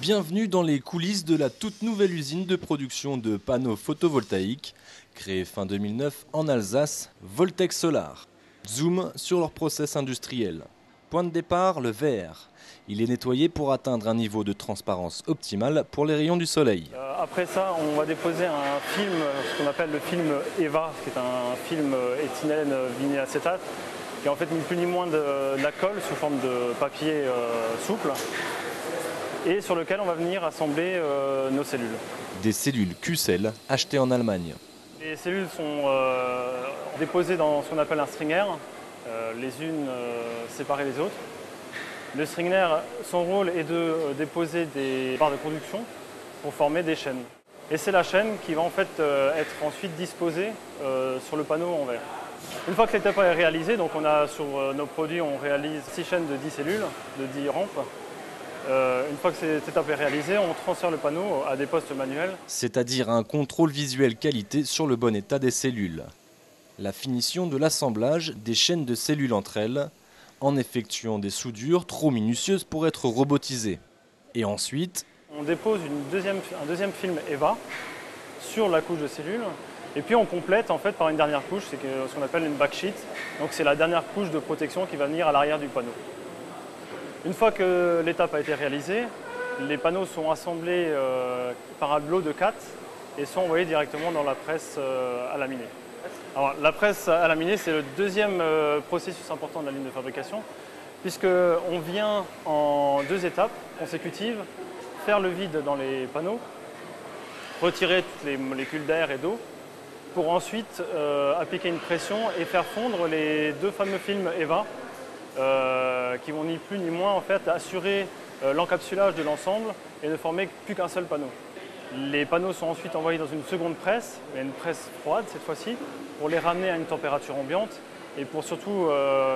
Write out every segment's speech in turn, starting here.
Bienvenue dans les coulisses de la toute nouvelle usine de production de panneaux photovoltaïques, créée fin 2009 en Alsace, Voltex Solar. Zoom sur leur process industriel. Point de départ, le verre. Il est nettoyé pour atteindre un niveau de transparence optimal pour les rayons du soleil. Après ça, on va déposer un film, ce qu'on appelle le film EVA, qui est un film éthylène vinylacétate, qui est en fait ni plus ni moins de la colle sous forme de papier souple, et sur lequel on va venir assembler nos cellules. Des cellules Qcell achetées en Allemagne. Les cellules sont déposées dans ce qu'on appelle un stringer, les unes séparées des autres. Le stringer, son rôle est de déposer des barres de conduction pour former des chaînes. Et c'est la chaîne qui va en fait être ensuite disposée sur le panneau en verre. Une fois que l'étape est réalisée, donc on a sur nos produits, on réalise 6 chaînes de 10 cellules, de 10 rampes. Une fois que cette étape est réalisée, on transfère le panneau à des postes manuels. C'est-à-dire un contrôle visuel qualité sur le bon état des cellules. La finition de l'assemblage des chaînes de cellules entre elles, en effectuant des soudures trop minutieuses pour être robotisées. Et ensuite, on dépose un deuxième film EVA sur la couche de cellules. Et puis on complète en fait par une dernière couche, c'est ce qu'on appelle une backsheet. Donc c'est la dernière couche de protection qui va venir à l'arrière du panneau. Une fois que l'étape a été réalisée, les panneaux sont assemblés par un lot de 4 et sont envoyés directement dans la presse à laminer. Alors, la presse à laminer, c'est le deuxième processus important de la ligne de fabrication, puisqu'on vient en 2 étapes consécutives faire le vide dans les panneaux, retirer toutes les molécules d'air et d'eau, pour ensuite appliquer une pression et faire fondre les 2 fameux films EVA, qui vont ni plus ni moins en fait assurer l'encapsulage de l'ensemble et ne former plus qu'un seul panneau. Les panneaux sont ensuite envoyés dans une seconde presse, mais une presse froide cette fois-ci, pour les ramener à une température ambiante et pour surtout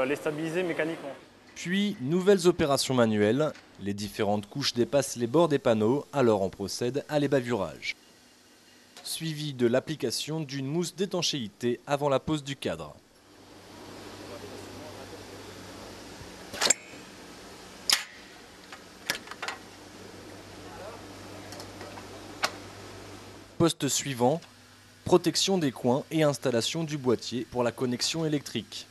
les stabiliser mécaniquement. Puis, nouvelles opérations manuelles. Les différentes couches dépassent les bords des panneaux, alors on procède à l'ébavurage. Suivi de l'application d'une mousse d'étanchéité avant la pose du cadre. Poste suivant, protection des coins et installation du boîtier pour la connexion électrique.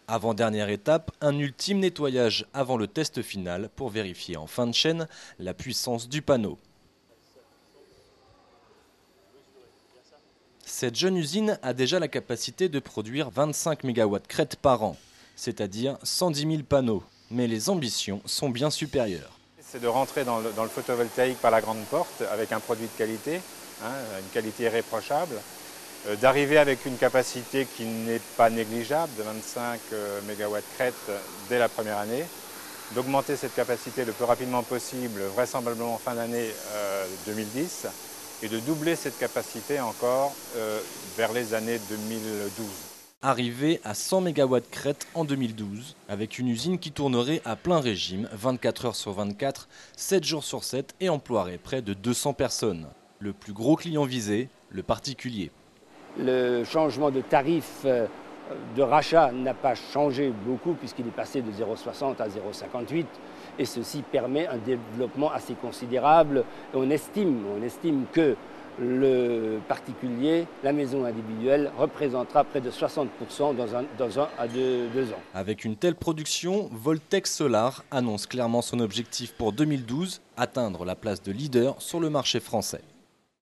Avant-dernière étape, un ultime nettoyage avant le test final pour vérifier en fin de chaîne la puissance du panneau. Cette jeune usine a déjà la capacité de produire 25 MW crête par an, c'est-à-dire 110 000 panneaux, mais les ambitions sont bien supérieures. C'est de rentrer dans le photovoltaïque par la grande porte avec un produit de qualité, une qualité irréprochable, d'arriver avec une capacité qui n'est pas négligeable, de 25 MW crête dès la première année, d'augmenter cette capacité le plus rapidement possible, vraisemblablement en fin d'année 2010, et de doubler cette capacité encore vers les années 2012. Arrivé à 100 MW crête en 2012, avec une usine qui tournerait à plein régime, 24 heures sur 24, 7 jours sur 7 et emploierait près de 200 personnes. Le plus gros client visé, le particulier. Le changement de tarif de rachat n'a pas changé beaucoup puisqu'il est passé de 0,60 à 0,58 et ceci permet un développement assez considérable. Et on estime que le particulier, la maison individuelle, représentera près de 60% dans 1 à 2 ans. Avec une telle production, Voltex Solar annonce clairement son objectif pour 2012, atteindre la place de leader sur le marché français.